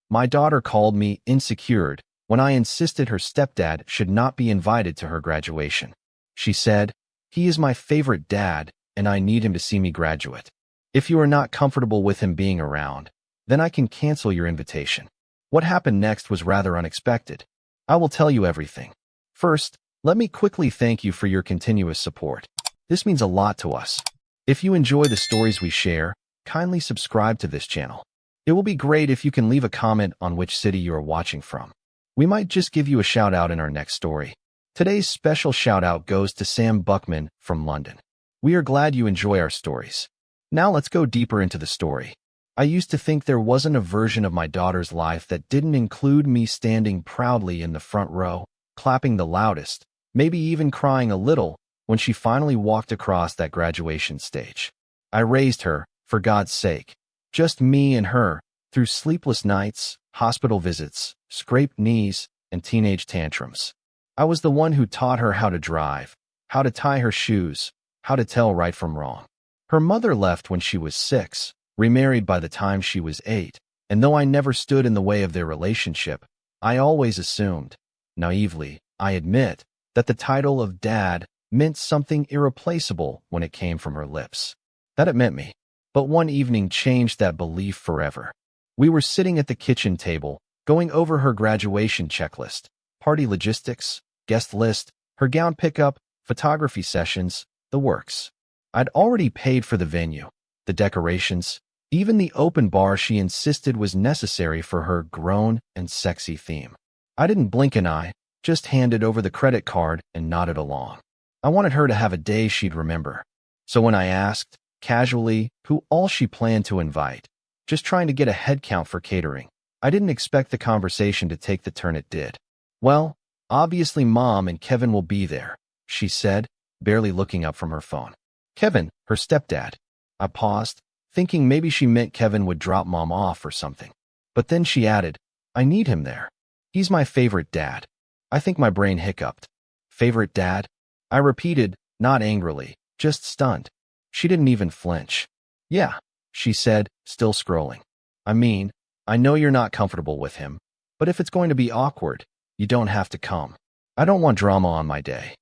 My daughter called me insecure when I insisted her stepdad should not be invited to her graduation. She said, "He is my favorite dad, and I need him to see me graduate. If you are not comfortable with him being around, then I can cancel your invitation." What happened next was rather unexpected. I will tell you everything. First, let me quickly thank you for your continuous support. This means a lot to us. If you enjoy the stories we share, kindly subscribe to this channel. It will be great if you can leave a comment on which city you are watching from. We might just give you a shout out in our next story. Today's special shout out goes to Sam Buckman from London. We are glad you enjoy our stories. Now let's go deeper into the story. I used to think there wasn't a version of my daughter's life that didn't include me standing proudly in the front row, clapping the loudest, maybe even crying a little, when she finally walked across that graduation stage. I raised her, for God's sake. Just me and her, through sleepless nights, hospital visits, scraped knees, and teenage tantrums. I was the one who taught her how to drive, how to tie her shoes, how to tell right from wrong. Her mother left when she was 6, remarried by the time she was 8, and though I never stood in the way of their relationship, I always assumed, naively, I admit, that the title of dad meant something irreplaceable when it came from her lips. That it meant me. But one evening changed that belief forever. We were sitting at the kitchen table, going over her graduation checklist, party logistics, guest list, her gown pickup, photography sessions, the works. I'd already paid for the venue, the decorations, even the open bar she insisted was necessary for her grown and sexy theme. I didn't blink an eye, just handed over the credit card and nodded along. I wanted her to have a day she'd remember. So when I asked, casually, who all she planned to invite, just trying to get a head count for catering, I didn't expect the conversation to take the turn it did. "Well, obviously Mom and Kevin will be there," she said, barely looking up from her phone. "Kevin, her stepdad." I paused, thinking maybe she meant Kevin would drop Mom off or something. But then she added, "I need him there. He's my favorite dad." I think my brain hiccuped. "Favorite dad?" I repeated, not angrily, just stunned. She didn't even flinch. "Yeah," she said, still scrolling. "I mean, I know you're not comfortable with him, but if it's going to be awkward, you don't have to come. I don't want drama on my day."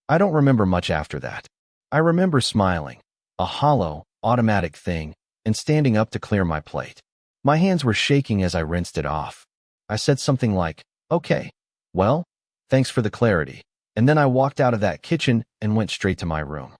I don't remember much after that. I remember smiling, a hollow, automatic thing, and standing up to clear my plate. My hands were shaking as I rinsed it off. I said something like, "Okay, well, thanks for the clarity," and then I walked out of that kitchen and went straight to my room.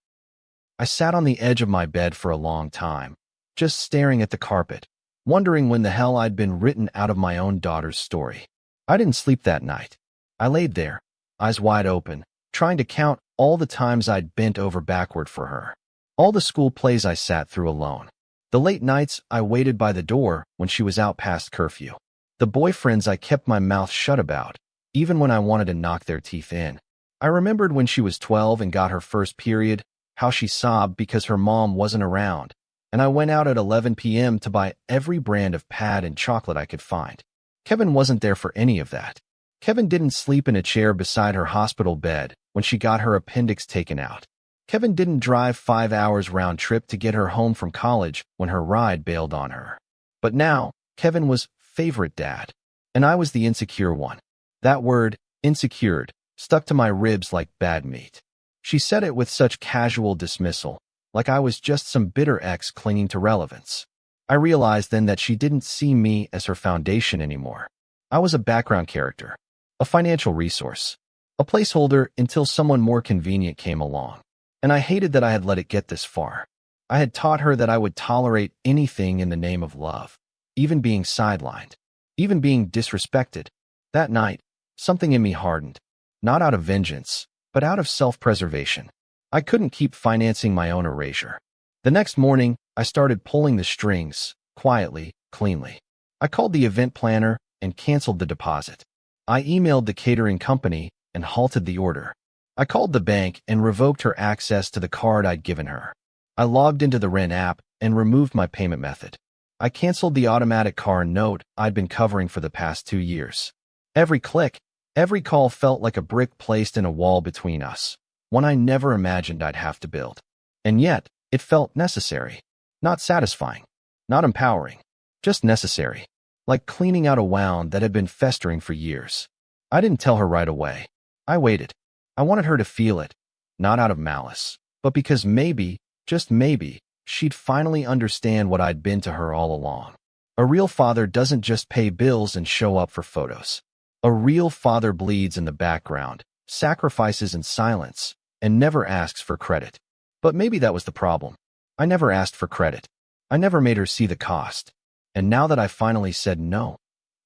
I sat on the edge of my bed for a long time, just staring at the carpet, wondering when the hell I'd been written out of my own daughter's story. I didn't sleep that night. I laid there, eyes wide open, trying to count all the times I'd bent over backward for her. All the school plays I sat through alone. The late nights I waited by the door when she was out past curfew. The boyfriends I kept my mouth shut about, even when I wanted to knock their teeth in. I remembered when she was 12 and got her first period, how she sobbed because her mom wasn't around, and I went out at 11 p.m. to buy every brand of pad and chocolate I could find. Kevin wasn't there for any of that. Kevin didn't sleep in a chair beside her hospital bed when she got her appendix taken out. Kevin didn't drive 5 hours round trip to get her home from college when her ride bailed on her. But now, Kevin was favorite dad, and I was the insecure one. That word, insecure, stuck to my ribs like bad meat. She said it with such casual dismissal, like I was just some bitter ex clinging to relevance. I realized then that she didn't see me as her foundation anymore. I was a background character, a financial resource, a placeholder until someone more convenient came along. And I hated that I had let it get this far. I had taught her that I would tolerate anything in the name of love, even being sidelined, even being disrespected. That night, something in me hardened, not out of vengeance, but out of self-preservation. I couldn't keep financing my own erasure. The next morning, I started pulling the strings, quietly, cleanly. I called the event planner and canceled the deposit. I emailed the catering company and halted the order. I called the bank and revoked her access to the card I'd given her. I logged into the Rent app and removed my payment method. I canceled the automatic car note I'd been covering for the past 2 years. Every click, every call felt like a brick placed in a wall between us, one I never imagined I'd have to build. And yet, it felt necessary. Not satisfying. Not empowering. Just necessary. like cleaning out a wound that had been festering for years. I didn't tell her right away. I waited. I wanted her to feel it, not out of malice, but because maybe, just maybe, she'd finally understand what I'd been to her all along. A real father doesn't just pay bills and show up for photos. A real father bleeds in the background, sacrifices in silence, and never asks for credit. But maybe that was the problem. I never asked for credit. I never made her see the cost. And now that I finally said no,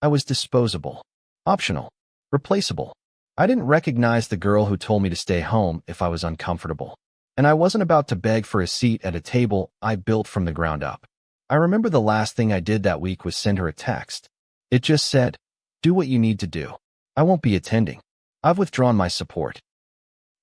I was disposable, optional, replaceable. I didn't recognize the girl who told me to stay home if I was uncomfortable. And I wasn't about to beg for a seat at a table I built from the ground up. I remember the last thing I did that week was send her a text. It just said, "Do what you need to do. I won't be attending. I've withdrawn my support.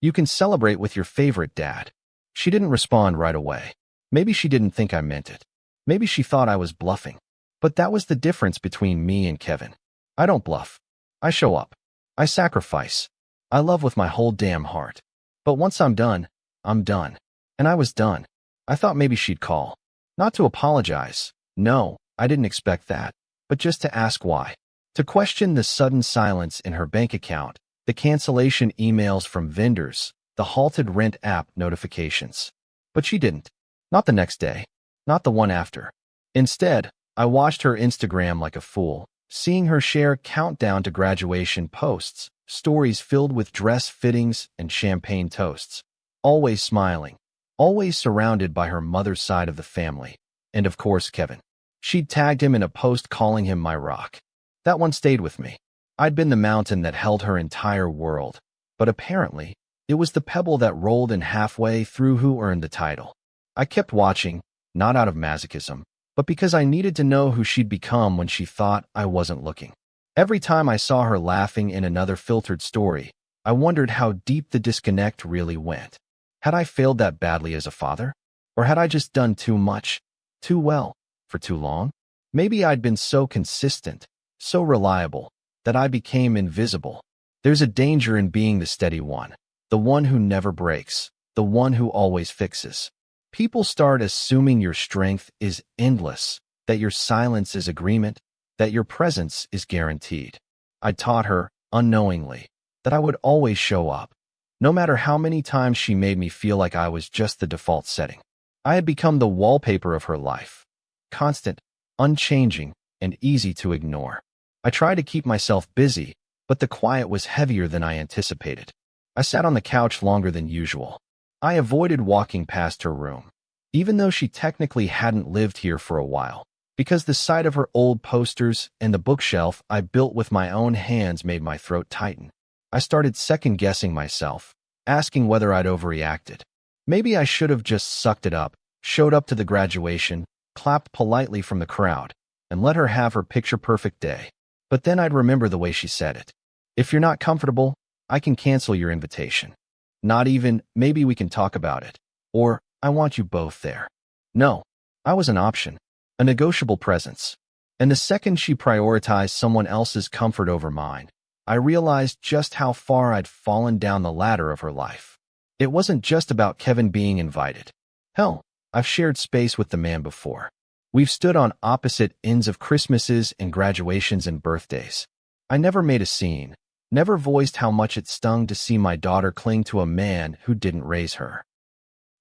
You can celebrate with your favorite dad." She didn't respond right away. Maybe she didn't think I meant it. Maybe she thought I was bluffing. But that was the difference between me and Kevin. I don't bluff. I show up. I sacrifice. I love with my whole damn heart. But once I'm done, I'm done. And I was done. I thought maybe she'd call. Not to apologize. No, I didn't expect that. But just to ask why. To question the sudden silence in her bank account, the cancellation emails from vendors, the halted rent app notifications. But she didn't. Not the next day. Not the one after. Instead, I watched her Instagram like a fool, seeing her share countdown to graduation posts, stories filled with dress fittings and champagne toasts. Always smiling. Always surrounded by her mother's side of the family. And of course, Kevin. She'd tagged him in a post calling him my rock. That one stayed with me. I'd been the mountain that held her entire world. But apparently, it was the pebble that rolled in halfway through who earned the title. I kept watching, not out of masochism, but because I needed to know who she'd become when she thought I wasn't looking. Every time I saw her laughing in another filtered story, I wondered how deep the disconnect really went. Had I failed that badly as a father? Or had I just done too much, too well, for too long? Maybe I'd been so consistent, so reliable, that I became invisible. There's a danger in being the steady one, the one who never breaks, the one who always fixes. People start assuming your strength is endless, that your silence is agreement, that your presence is guaranteed. I taught her, unknowingly, that I would always show up, no matter how many times she made me feel like I was just the default setting. I had become the wallpaper of her life, constant, unchanging, and easy to ignore. I tried to keep myself busy, but the quiet was heavier than I anticipated. I sat on the couch longer than usual. I avoided walking past her room, even though she technically hadn't lived here for a while, because the sight of her old posters and the bookshelf I built with my own hands made my throat tighten. I started second-guessing myself, asking whether I'd overreacted. Maybe I should have just sucked it up, showed up to the graduation, clapped politely from the crowd, and let her have her picture-perfect day. But then I'd remember the way she said it. If you're not comfortable, I can cancel your invitation. Not even, maybe we can talk about it. Or, I want you both there. No, I was an option, a negotiable presence. And the second she prioritized someone else's comfort over mine, I realized just how far I'd fallen down the ladder of her life. It wasn't just about Kevin being invited. Hell, I've shared space with the man before. We've stood on opposite ends of Christmases and graduations and birthdays. I never made a scene, never voiced how much it stung to see my daughter cling to a man who didn't raise her.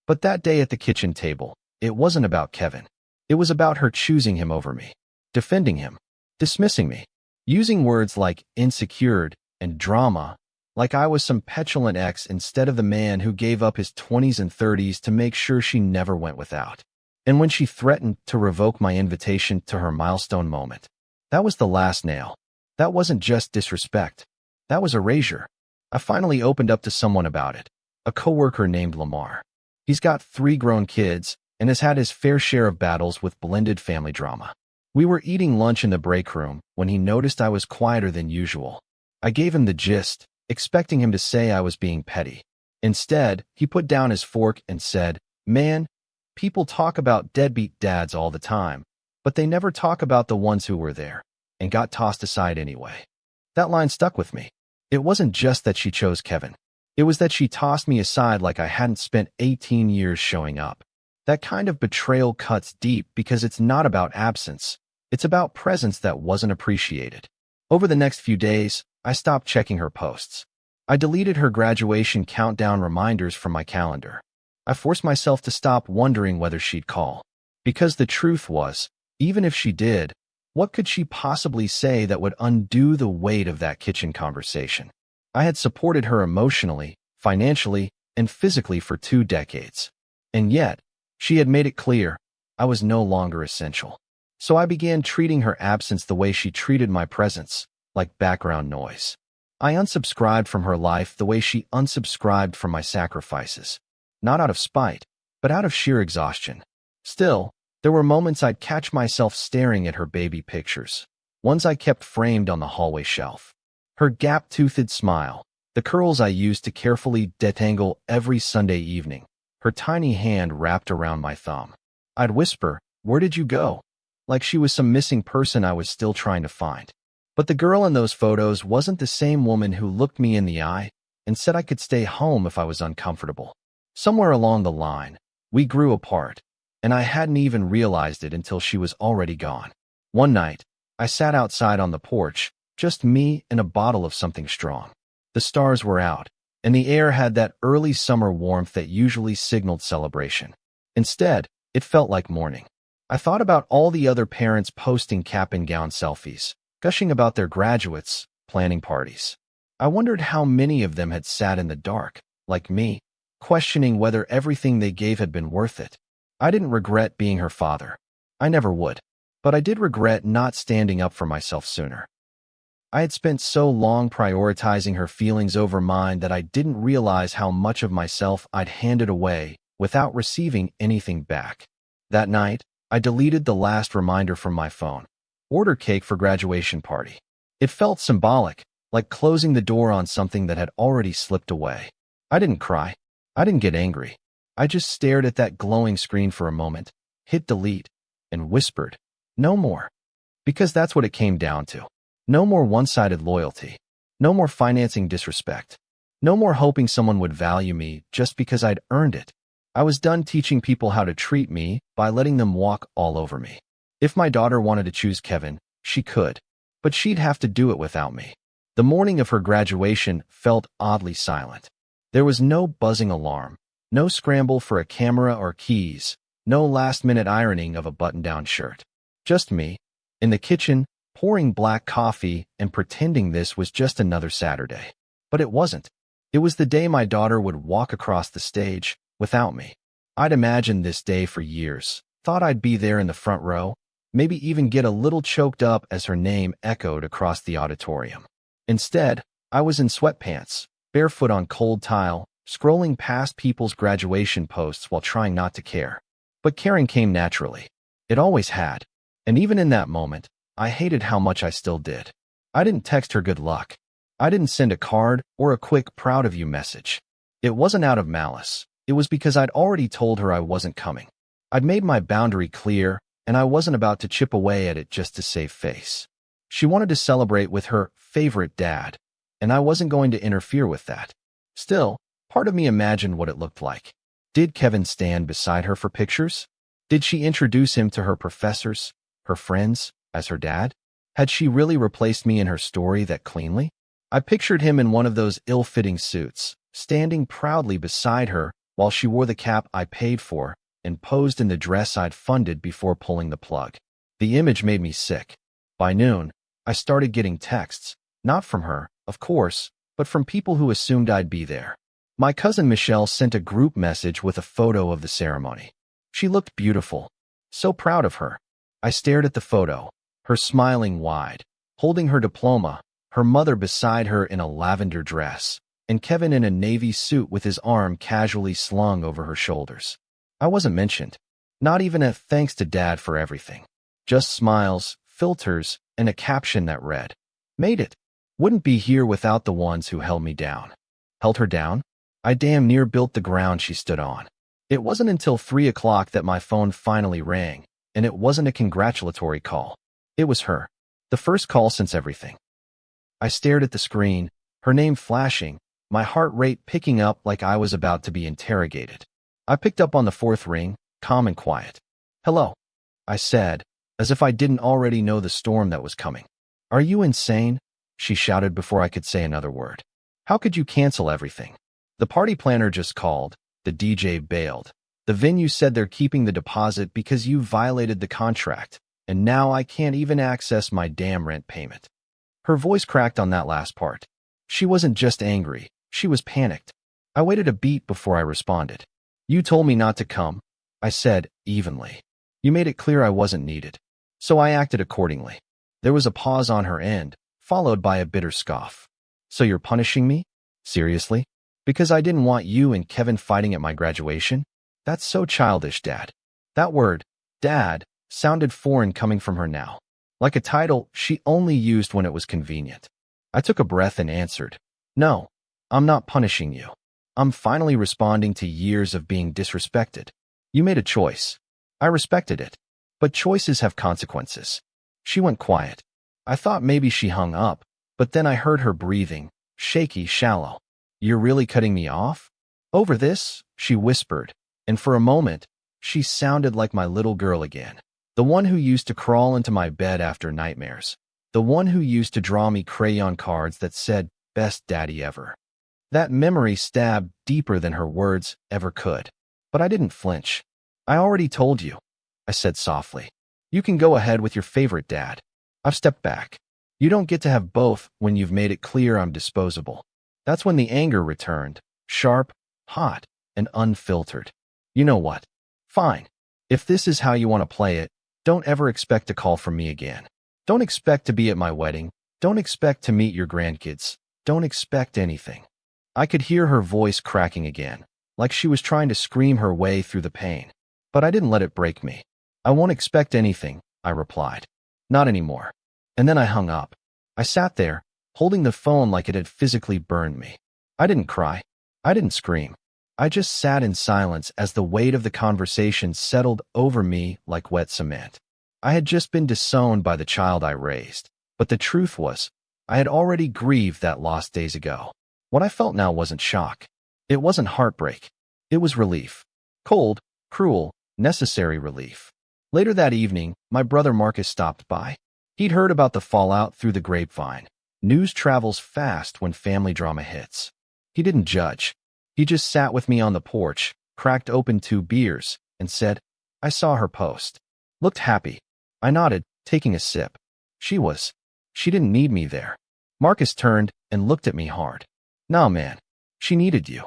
But that day at the kitchen table, it wasn't about Kevin. It was about her choosing him over me, defending him, dismissing me, using words like insecure and drama, like I was some petulant ex instead of the man who gave up his 20s and 30s to make sure she never went without. And when she threatened to revoke my invitation to her milestone moment, that was the last nail. That wasn't just disrespect. That was erasure. I finally opened up to someone about it, a coworker named Lamar. He's got 3 grown kids and has had his fair share of battles with blended family drama. We were eating lunch in the break room when he noticed I was quieter than usual. I gave him the gist, expecting him to say I was being petty. Instead, he put down his fork and said, "Man, people talk about deadbeat dads all the time, but they never talk about the ones who were there," and got tossed aside anyway. That line stuck with me. It wasn't just that she chose Kevin. It was that she tossed me aside like I hadn't spent 18 years showing up. That kind of betrayal cuts deep because it's not about absence. It's about presence that wasn't appreciated. Over the next few days, I stopped checking her posts. I deleted her graduation countdown reminders from my calendar. I forced myself to stop wondering whether she'd call. Because the truth was, even if she did, what could she possibly say that would undo the weight of that kitchen conversation? I had supported her emotionally, financially, and physically for 2 decades. And yet, she had made it clear I was no longer essential. So I began treating her absence the way she treated my presence, like background noise. I unsubscribed from her life the way she unsubscribed from my sacrifices. Not out of spite, but out of sheer exhaustion. Still, there were moments I'd catch myself staring at her baby pictures, ones I kept framed on the hallway shelf. Her gap-toothed smile, the curls I used to carefully detangle every Sunday evening, her tiny hand wrapped around my thumb. I'd whisper, "Where did you go?" Like she was some missing person I was still trying to find. But the girl in those photos wasn't the same woman who looked me in the eye and said I could stay home if I was uncomfortable. Somewhere along the line, we grew apart, and I hadn't even realized it until she was already gone. One night, I sat outside on the porch, just me and a bottle of something strong. The stars were out, and the air had that early summer warmth that usually signaled celebration. Instead, it felt like mourning. I thought about all the other parents posting cap and gown selfies, gushing about their graduates, planning parties. I wondered how many of them had sat in the dark, like me, questioning whether everything they gave had been worth it. I didn't regret being her father. I never would. But I did regret not standing up for myself sooner. I had spent so long prioritizing her feelings over mine that I didn't realize how much of myself I'd handed away without receiving anything back. That night, I deleted the last reminder from my phone. Order cake for graduation party. It felt symbolic, like closing the door on something that had already slipped away. I didn't cry. I didn't get angry. I just stared at that glowing screen for a moment, hit delete, and whispered, "No more." Because that's what it came down to. No more one-sided loyalty. No more financing disrespect. No more hoping someone would value me just because I'd earned it. I was done teaching people how to treat me by letting them walk all over me. If my daughter wanted to choose Kevin, she could, but she'd have to do it without me. The morning of her graduation felt oddly silent. There was no buzzing alarm, no scramble for a camera or keys, no last-minute ironing of a button-down shirt. Just me, in the kitchen, pouring black coffee and pretending this was just another Saturday. But it wasn't. It was the day my daughter would walk across the stage, without me. I'd imagined this day for years, thought I'd be there in the front row, maybe even get a little choked up as her name echoed across the auditorium. Instead, I was in sweatpants, barefoot on cold tile, scrolling past people's graduation posts while trying not to care. But caring came naturally. It always had. And even in that moment, I hated how much I still did. I didn't text her good luck. I didn't send a card or a quick proud of you message. It wasn't out of malice. It was because I'd already told her I wasn't coming. I'd made my boundary clear, and I wasn't about to chip away at it just to save face. She wanted to celebrate with her favorite dad, and I wasn't going to interfere with that. Still, part of me imagined what it looked like. Did Kevin stand beside her for pictures? Did she introduce him to her professors, her friends, as her dad? Had she really replaced me in her story that cleanly? I pictured him in one of those ill-fitting suits, standing proudly beside her while she wore the cap I paid for and posed in the dress I'd funded before pulling the plug. The image made me sick. By noon, I started getting texts, not from her, of course, but from people who assumed I'd be there. My cousin Michelle sent a group message with a photo of the ceremony. She looked beautiful. So proud of her. I stared at the photo, her smiling wide, holding her diploma, her mother beside her in a lavender dress, and Kevin in a navy suit with his arm casually slung over her shoulders. I wasn't mentioned. Not even a thanks to Dad for everything. Just smiles, filters, and a caption that read, "Made it. Wouldn't be here without the ones who held me down." Held her down? I damn near built the ground she stood on. It wasn't until 3 o'clock that my phone finally rang, and it wasn't a congratulatory call. It was her. The first call since everything. I stared at the screen, her name flashing, my heart rate picking up like I was about to be interrogated. I picked up on the 4th ring, calm and quiet. "Hello," I said, as if I didn't already know the storm that was coming. Are you insane? She shouted before I could say another word. How could you cancel everything? The party planner just called. The DJ bailed. The venue said they're keeping the deposit because you violated the contract, and now I can't even access my damn rent payment. Her voice cracked on that last part. She wasn't just angry, she was panicked. I waited a beat before I responded. You told me not to come, I said evenly. You made it clear I wasn't needed. So I acted accordingly. There was a pause on her end, followed by a bitter scoff. So you're punishing me? Seriously? Because I didn't want you and Kevin fighting at my graduation? That's so childish, Dad. That word, Dad, sounded foreign coming from her now, like a title she only used when it was convenient. I took a breath and answered, No, I'm not punishing you. I'm finally responding to years of being disrespected. You made a choice. I respected it. But choices have consequences. She went quiet. I thought maybe she hung up, but then I heard her breathing, shaky, shallow. You're really cutting me off? Over this? She whispered, and for a moment, she sounded like my little girl again. The one who used to crawl into my bed after nightmares. The one who used to draw me crayon cards that said, Best daddy ever. That memory stabbed deeper than her words ever could. But I didn't flinch. I already told you, I said softly. You can go ahead with your favorite dad. I've stepped back. You don't get to have both when you've made it clear I'm disposable. That's when the anger returned, sharp, hot, and unfiltered. You know what? Fine. If this is how you want to play it, don't ever expect a call from me again. Don't expect to be at my wedding. Don't expect to meet your grandkids. Don't expect anything. I could hear her voice cracking again, like she was trying to scream her way through the pain. But I didn't let it break me. I won't expect anything, I replied. Not anymore. And then I hung up. I sat there, holding the phone like it had physically burned me. I didn't cry. I didn't scream. I just sat in silence as the weight of the conversation settled over me like wet cement. I had just been disowned by the child I raised. But the truth was, I had already grieved that loss days ago. What I felt now wasn't shock. It wasn't heartbreak. It was relief. Cold, cruel, necessary relief. Later that evening, my brother Marcus stopped by. He'd heard about the fallout through the grapevine. News travels fast when family drama hits. He didn't judge. He just sat with me on the porch, cracked open 2 beers, and said, I saw her post. Looked happy. I nodded, taking a sip. She didn't need me there. Marcus turned and looked at me hard. Nah, man. She needed you.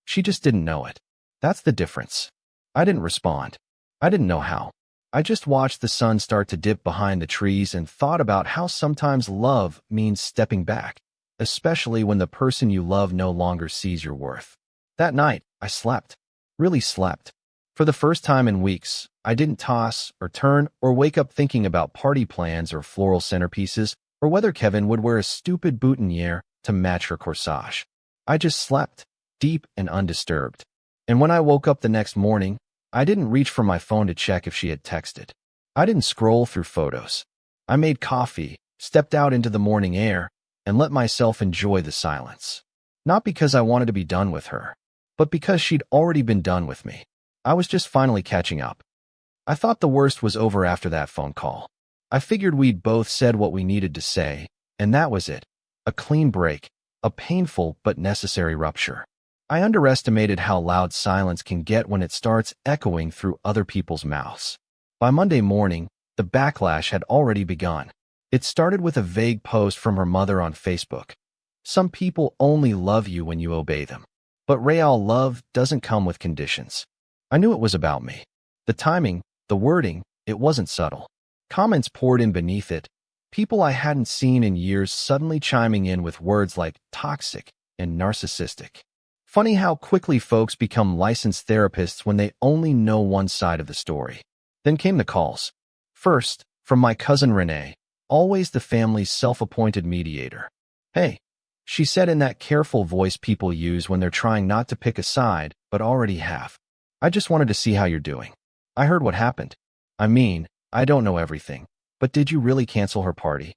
She just didn't know it. That's the difference. I didn't respond. I didn't know how. I just watched the sun start to dip behind the trees and thought about how sometimes love means stepping back, especially when the person you love no longer sees your worth. That night, I slept. Really slept. For the first time in weeks, I didn't toss or turn or wake up thinking about party plans or floral centerpieces or whether Kevin would wear a stupid boutonniere to match her corsage. I just slept, deep and undisturbed. And when I woke up the next morning, I didn't reach for my phone to check if she had texted. I didn't scroll through photos. I made coffee, stepped out into the morning air, and let myself enjoy the silence. Not because I wanted to be done with her, but because she'd already been done with me. I was just finally catching up. I thought the worst was over after that phone call. I figured we'd both said what we needed to say, and that was it. A clean break, a painful but necessary rupture. I underestimated how loud silence can get when it starts echoing through other people's mouths. By Monday morning, the backlash had already begun. It started with a vague post from her mother on Facebook. Some people only love you when you obey them. But real love doesn't come with conditions. I knew it was about me. The timing, the wording, it wasn't subtle. Comments poured in beneath it. People I hadn't seen in years suddenly chiming in with words like toxic and narcissistic. Funny how quickly folks become licensed therapists when they only know one side of the story. Then came the calls. First, from my cousin Renee, always the family's self-appointed mediator. Hey, she said in that careful voice people use when they're trying not to pick a side, but already have. I just wanted to see how you're doing. I heard what happened. I mean, I don't know everything, but did you really cancel her party?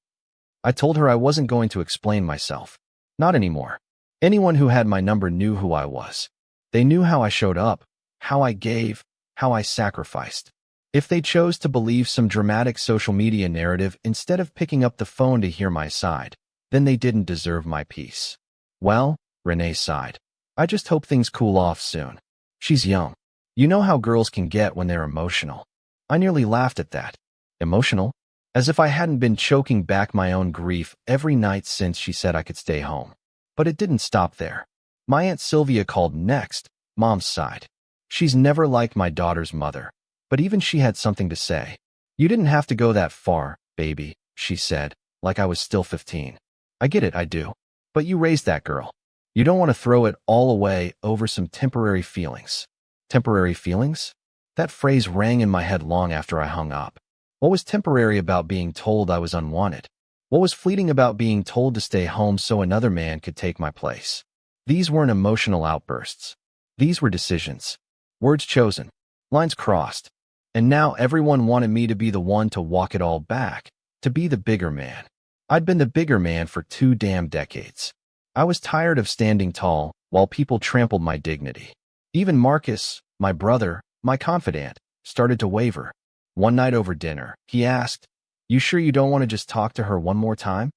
I told her I wasn't going to explain myself. Not anymore. Anyone who had my number knew who I was. They knew how I showed up, how I gave, how I sacrificed. If they chose to believe some dramatic social media narrative instead of picking up the phone to hear my side, then they didn't deserve my peace. Well, Renee sighed. I just hope things cool off soon. She's young. You know how girls can get when they're emotional. I nearly laughed at that. Emotional? As if I hadn't been choking back my own grief every night since she said I could stay home. But it didn't stop there. My Aunt Sylvia called next. Mom sighed. She's never liked my daughter's mother. But even she had something to say. You didn't have to go that far, baby, she said, like I was still 15. I get it, I do. But you raised that girl. You don't want to throw it all away over some temporary feelings. Temporary feelings? That phrase rang in my head long after I hung up. What was temporary about being told I was unwanted? What was fleeting about being told to stay home so another man could take my place? These weren't emotional outbursts. These were decisions. Words chosen. Lines crossed. And now everyone wanted me to be the one to walk it all back, to be the bigger man. I'd been the bigger man for 2 damn decades. I was tired of standing tall while people trampled my dignity. Even Marcus, my brother, my confidant, started to waver. One night over dinner, he asked, "You sure you don't want to just talk to her one more time?"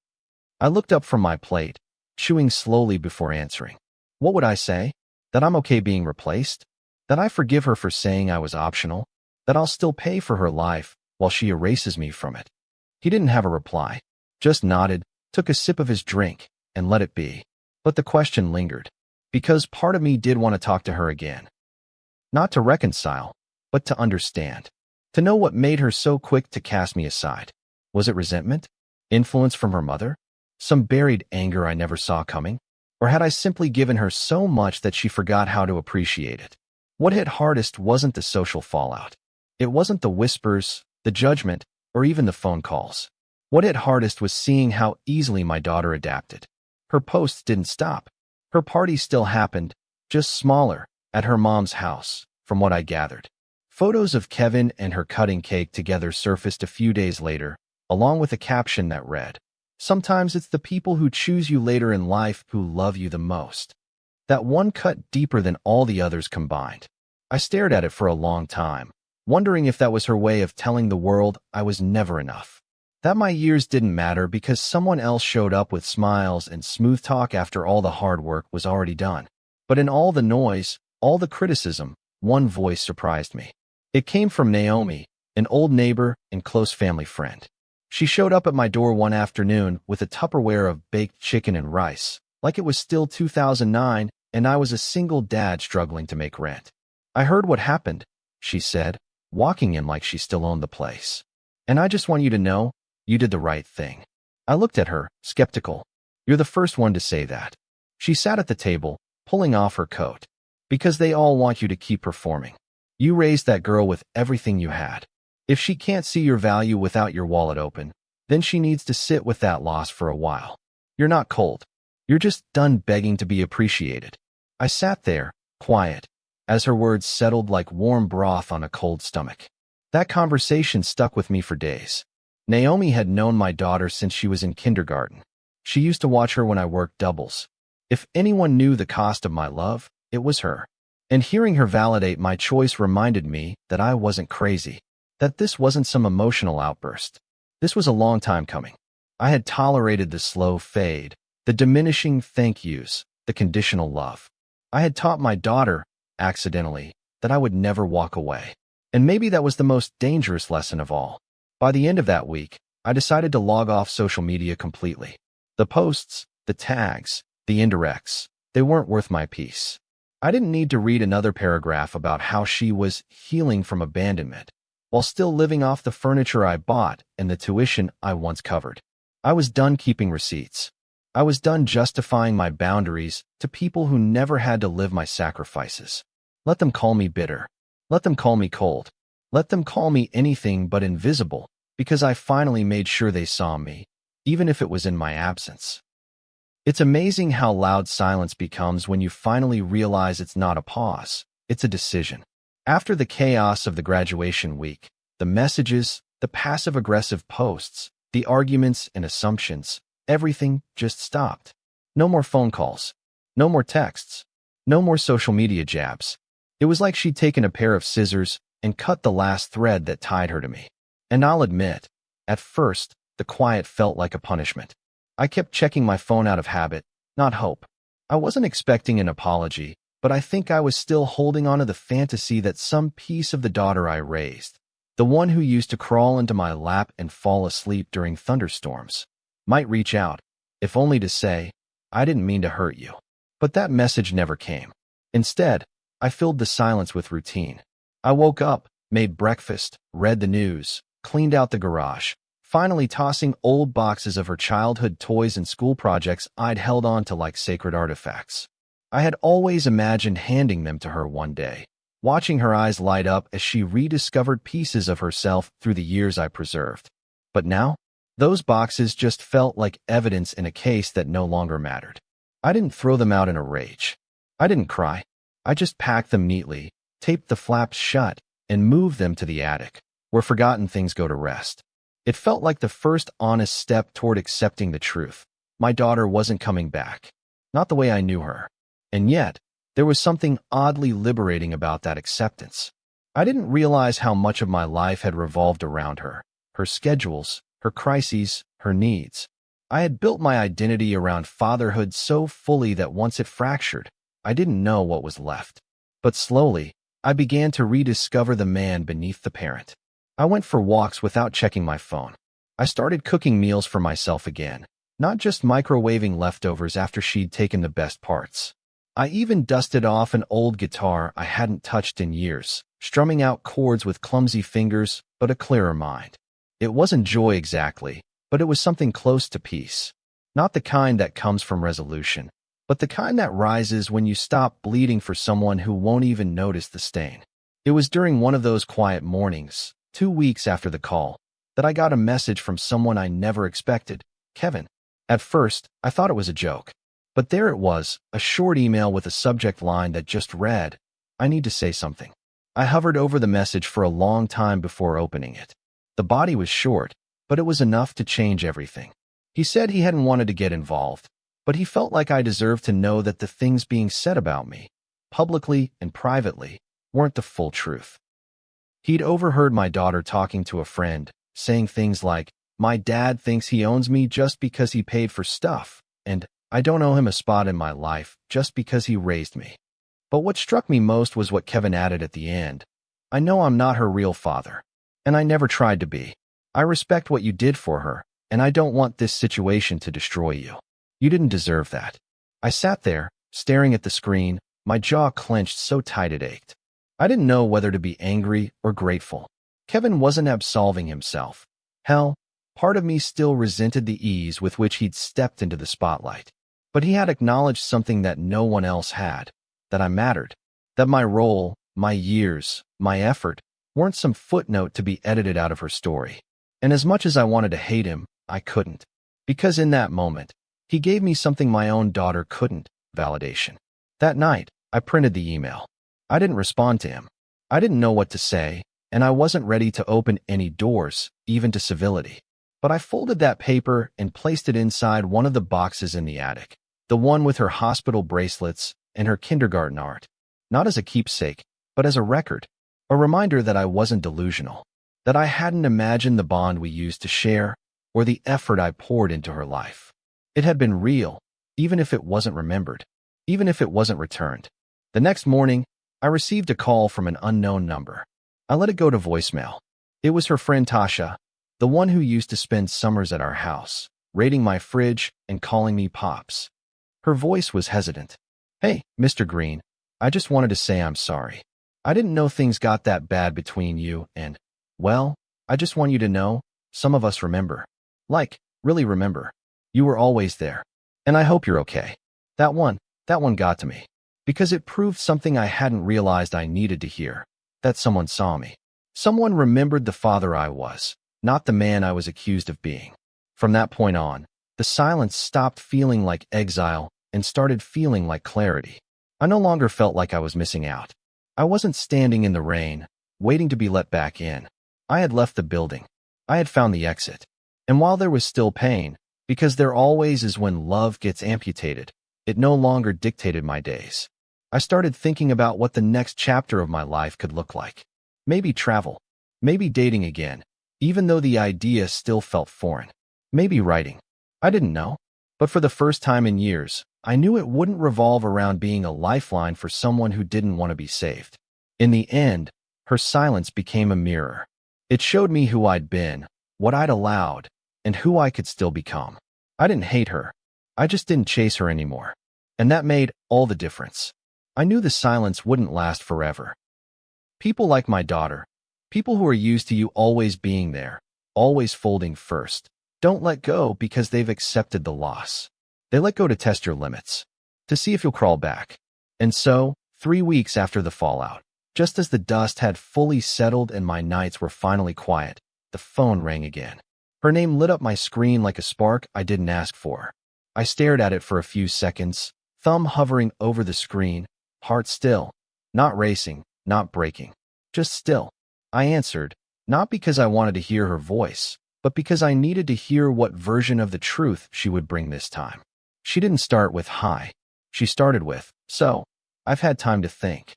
I looked up from my plate, chewing slowly before answering. What would I say? That I'm okay being replaced? That I forgive her for saying I was optional? That I'll still pay for her life while she erases me from it? He didn't have a reply, just nodded, took a sip of his drink, and let it be. But the question lingered, because part of me did want to talk to her again. Not to reconcile, but to understand. To know what made her so quick to cast me aside. Was it resentment? Influence from her mother? Some buried anger I never saw coming? Or had I simply given her so much that she forgot how to appreciate it? What hit hardest wasn't the social fallout. It wasn't the whispers, the judgment, or even the phone calls. What hit hardest was seeing how easily my daughter adapted. Her posts didn't stop. Her party still happened, just smaller, at her mom's house, from what I gathered. Photos of Kevin and her cutting cake together surfaced a few days later, along with a caption that read, "Sometimes it's the people who choose you later in life who love you the most." That one cut deeper than all the others combined. I stared at it for a long time, wondering if that was her way of telling the world I was never enough. That my years didn't matter because someone else showed up with smiles and smooth talk after all the hard work was already done. But in all the noise, all the criticism, one voice surprised me. It came from Naomi, an old neighbor and close family friend. She showed up at my door one afternoon with a Tupperware of baked chicken and rice, like it was still 2009 and I was a single dad struggling to make rent. "I heard what happened," she said, walking in like she still owned the place. "And I just want you to know, you did the right thing." I looked at her, skeptical. "You're the first one to say that." She sat at the table, pulling off her coat. "Because they all want you to keep performing. You raised that girl with everything you had. If she can't see your value without your wallet open, then she needs to sit with that loss for a while. You're not cold. You're just done begging to be appreciated." I sat there, quiet, as her words settled like warm broth on a cold stomach. That conversation stuck with me for days. Naomi had known my daughter since she was in kindergarten. She used to watch her when I worked doubles. If anyone knew the cost of my love, it was her. And hearing her validate my choice reminded me that I wasn't crazy, that this wasn't some emotional outburst. This was a long time coming. I had tolerated the slow fade, the diminishing thank yous, the conditional love. I had taught my daughter, accidentally, that I would never walk away. And maybe that was the most dangerous lesson of all. By the end of that week, I decided to log off social media completely. The posts, the tags, the indirects, they weren't worth my peace. I didn't need to read another paragraph about how she was healing from abandonment, while still living off the furniture I bought and the tuition I once covered. I was done keeping receipts. I was done justifying my boundaries to people who never had to live my sacrifices. Let them call me bitter. Let them call me cold. Let them call me anything but invisible, because I finally made sure they saw me, even if it was in my absence. It's amazing how loud silence becomes when you finally realize it's not a pause, it's a decision. After the chaos of the graduation week, the messages, the passive-aggressive posts, the arguments and assumptions, everything just stopped. No more phone calls. No more texts. No more social media jabs. It was like she'd taken a pair of scissors, and cut the last thread that tied her to me. And I'll admit, at first, the quiet felt like a punishment. I kept checking my phone out of habit, not hope. I wasn't expecting an apology, but I think I was still holding on to the fantasy that some piece of the daughter I raised, the one who used to crawl into my lap and fall asleep during thunderstorms, might reach out, if only to say, "I didn't mean to hurt you." But that message never came. Instead, I filled the silence with routine. I woke up, made breakfast, read the news, cleaned out the garage, finally tossing old boxes of her childhood toys and school projects I'd held on to like sacred artifacts. I had always imagined handing them to her one day, watching her eyes light up as she rediscovered pieces of herself through the years I preserved. But now, those boxes just felt like evidence in a case that no longer mattered. I didn't throw them out in a rage. I didn't cry. I just packed them neatly, taped the flaps shut, and moved them to the attic, where forgotten things go to rest. It felt like the first honest step toward accepting the truth. My daughter wasn't coming back. Not the way I knew her. And yet, there was something oddly liberating about that acceptance. I didn't realize how much of my life had revolved around her, her schedules, her crises, her needs. I had built my identity around fatherhood so fully that once it fractured, I didn't know what was left. But slowly, I began to rediscover the man beneath the parent. I went for walks without checking my phone. I started cooking meals for myself again, not just microwaving leftovers after she'd taken the best parts. I even dusted off an old guitar I hadn't touched in years, strumming out chords with clumsy fingers but a clearer mind. It wasn't joy exactly, but it was something close to peace. Not the kind that comes from resolution, but the kind that rises when you stop bleeding for someone who won't even notice the stain. It was during one of those quiet mornings, 2 weeks after the call, that I got a message from someone I never expected, Kevin. At first, I thought it was a joke. But there it was, a short email with a subject line that just read, "I need to say something." I hovered over the message for a long time before opening it. The body was short, but it was enough to change everything. He said he hadn't wanted to get involved, but he felt like I deserved to know that the things being said about me, publicly and privately, weren't the full truth. He'd overheard my daughter talking to a friend, saying things like, "My dad thinks he owns me just because he paid for stuff," and "I don't owe him a spot in my life just because he raised me." But what struck me most was what Kevin added at the end. "I know I'm not her real father, and I never tried to be. I respect what you did for her, and I don't want this situation to destroy you. You didn't deserve that." I sat there, staring at the screen, my jaw clenched so tight it ached. I didn't know whether to be angry or grateful. Kevin wasn't absolving himself. Hell, part of me still resented the ease with which he'd stepped into the spotlight. But he had acknowledged something that no one else had, that I mattered, that my role, my years, my effort, weren't some footnote to be edited out of her story. And as much as I wanted to hate him, I couldn't. Because in that moment, he gave me something my own daughter couldn't, validation. That night, I printed the email. I didn't respond to him. I didn't know what to say, and I wasn't ready to open any doors, even to civility. But I folded that paper and placed it inside one of the boxes in the attic, the one with her hospital bracelets and her kindergarten art, not as a keepsake, but as a record, a reminder that I wasn't delusional, that I hadn't imagined the bond we used to share or the effort I poured into her life. It had been real, even if it wasn't remembered, even if it wasn't returned. The next morning, I received a call from an unknown number. I let it go to voicemail. It was her friend Tasha, the one who used to spend summers at our house, raiding my fridge and calling me Pops. Her voice was hesitant. "Hey, Mr. Green, I just wanted to say I'm sorry. I didn't know things got that bad between you and, well, I just want you to know, some of us remember. Like, really remember. You were always there. And I hope you're okay." That one got to me. Because it proved something I hadn't realized I needed to hear. That someone saw me. Someone remembered the father I was, not the man I was accused of being. From that point on, the silence stopped feeling like exile and started feeling like clarity. I no longer felt like I was missing out. I wasn't standing in the rain, waiting to be let back in. I had left the building. I had found the exit. And while there was still pain, because there always is when love gets amputated, it no longer dictated my days. I started thinking about what the next chapter of my life could look like. Maybe travel. Maybe dating again, even though the idea still felt foreign. Maybe writing. I didn't know. But for the first time in years, I knew it wouldn't revolve around being a lifeline for someone who didn't want to be saved. In the end, her silence became a mirror. It showed me who I'd been, what I'd allowed, and who I could still become. I didn't hate her. I just didn't chase her anymore. And that made all the difference. I knew the silence wouldn't last forever. People like my daughter, people who are used to you always being there, always folding first, don't let go because they've accepted the loss. They let go to test your limits, to see if you'll crawl back. And so, 3 weeks after the fallout, just as the dust had fully settled and my nights were finally quiet, the phone rang again. Her name lit up my screen like a spark I didn't ask for. I stared at it for a few seconds, thumb hovering over the screen, heart still, not racing, not breaking, just still. I answered, not because I wanted to hear her voice, but because I needed to hear what version of the truth she would bring this time. She didn't start with hi. She started with, so, I've had time to think.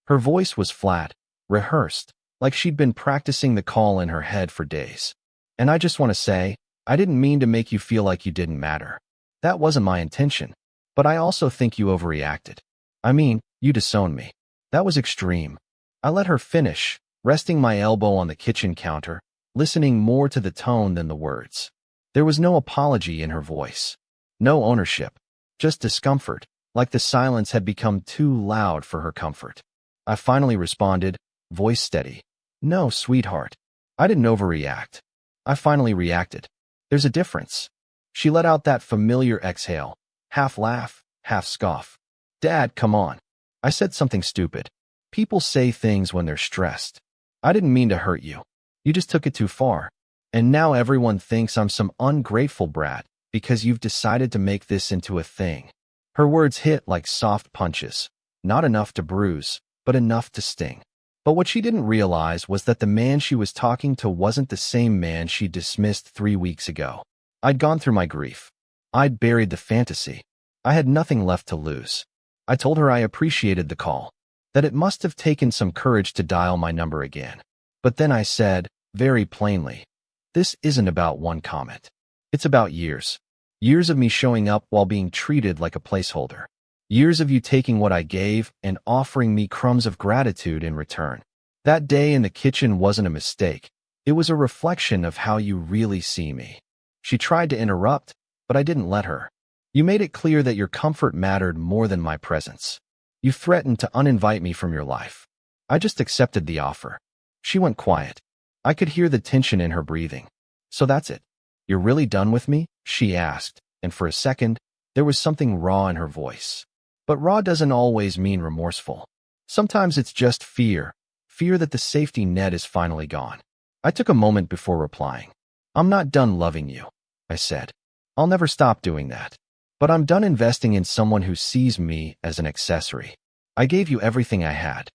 Her voice was flat, rehearsed, like she'd been practicing the call in her head for days. And I just want to say, I didn't mean to make you feel like you didn't matter. That wasn't my intention. But I also think you overreacted. I mean, you disowned me. That was extreme. I let her finish, resting my elbow on the kitchen counter, listening more to the tone than the words. There was no apology in her voice. No ownership. Just discomfort, like the silence had become too loud for her comfort. I finally responded, voice steady. No, sweetheart. I didn't overreact. I finally reacted. There's a difference. She let out that familiar exhale, half laugh, half scoff. Dad, come on. I said something stupid. People say things when they're stressed. I didn't mean to hurt you. You just took it too far. And now everyone thinks I'm some ungrateful brat because you've decided to make this into a thing. Her words hit like soft punches. Not enough to bruise, but enough to sting. But what she didn't realize was that the man she was talking to wasn't the same man she dismissed 3 weeks ago. I'd gone through my grief. I'd buried the fantasy. I had nothing left to lose. I told her I appreciated the call, that it must have taken some courage to dial my number again. But then I said, very plainly, this isn't about one comment. It's about years. Years of me showing up while being treated like a placeholder. Years of you taking what I gave and offering me crumbs of gratitude in return. That day in the kitchen wasn't a mistake. It was a reflection of how you really see me. She tried to interrupt, but I didn't let her. You made it clear that your comfort mattered more than my presence. You threatened to uninvite me from your life. I just accepted the offer. She went quiet. I could hear the tension in her breathing. So that's it. You're really done with me? She asked, and for a second, there was something raw in her voice. But raw doesn't always mean remorseful. Sometimes it's just fear. Fear that the safety net is finally gone. I took a moment before replying. I'm not done loving you, I said. I'll never stop doing that. But I'm done investing in someone who sees me as an accessory. I gave you everything I had.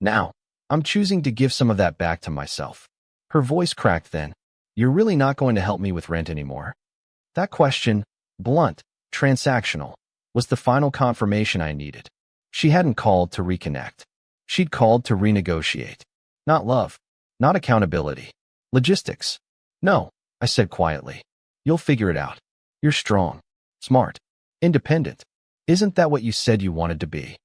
Now, I'm choosing to give some of that back to myself. Her voice cracked then. You're really not going to help me with rent anymore? That question, blunt, transactional, was the final confirmation I needed. She hadn't called to reconnect. She'd called to renegotiate. Not love. Not accountability. Logistics. No, I said quietly. You'll figure it out. You're strong, smart, independent. Isn't that what you said you wanted to be?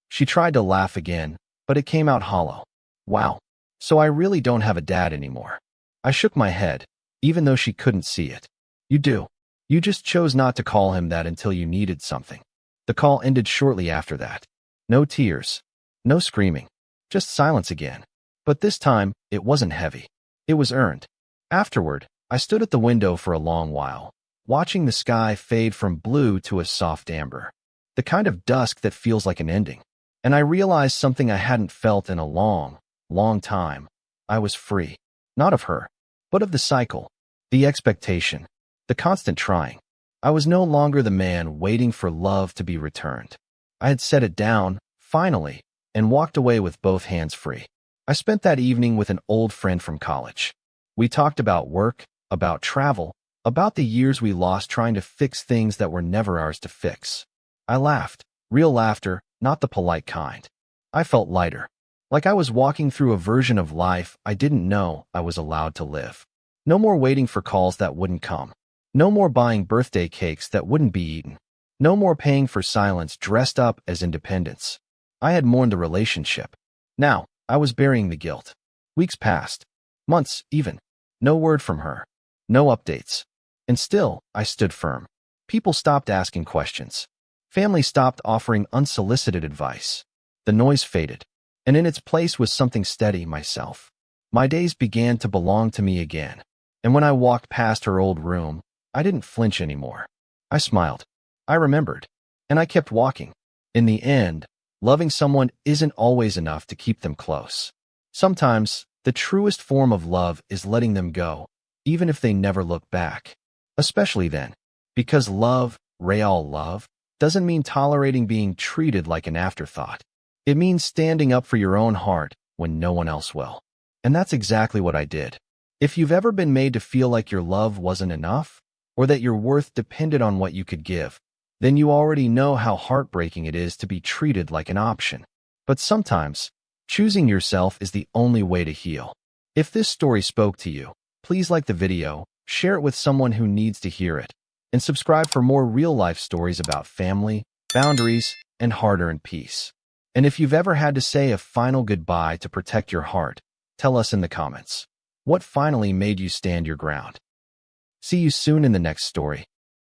She tried to laugh again, but it came out hollow. Wow. So I really don't have a dad anymore. I shook my head, even though she couldn't see it. You do. You just chose not to call him that until you needed something. The call ended shortly after that. No tears. No screaming. Just silence again. But this time, it wasn't heavy. It was earned. Afterward, I stood at the window for a long while, watching the sky fade from blue to a soft amber. The kind of dusk that feels like an ending. And I realized something I hadn't felt in a long, long time. I was free. Not of her, but of the cycle, the expectation, the constant trying. I was no longer the man waiting for love to be returned. I had set it down, finally, and walked away with both hands free. I spent that evening with an old friend from college. We talked about work, about travel, about the years we lost trying to fix things that were never ours to fix. I laughed, real laughter, not the polite kind. I felt lighter. Like I was walking through a version of life I didn't know I was allowed to live. No more waiting for calls that wouldn't come. No more buying birthday cakes that wouldn't be eaten. No more paying for silence dressed up as independence. I had mourned the relationship. Now, I was burying the guilt. Weeks passed. Months, even. No word from her. No updates. And still, I stood firm. People stopped asking questions. Family stopped offering unsolicited advice. The noise faded. And in its place was something steady, myself. My days began to belong to me again. And when I walked past her old room, I didn't flinch anymore. I smiled. I remembered. And I kept walking. In the end, loving someone isn't always enough to keep them close. Sometimes, the truest form of love is letting them go, even if they never look back. Especially then. Because love, real love, doesn't mean tolerating being treated like an afterthought. It means standing up for your own heart when no one else will. And that's exactly what I did. If you've ever been made to feel like your love wasn't enough, or that your worth depended on what you could give, then you already know how heartbreaking it is to be treated like an option. But sometimes, choosing yourself is the only way to heal. If this story spoke to you, please like the video, share it with someone who needs to hear it, and subscribe for more real-life stories about family, boundaries, and hard-earned peace. And if you've ever had to say a final goodbye to protect your heart, tell us in the comments. What finally made you stand your ground? See you soon in the next story.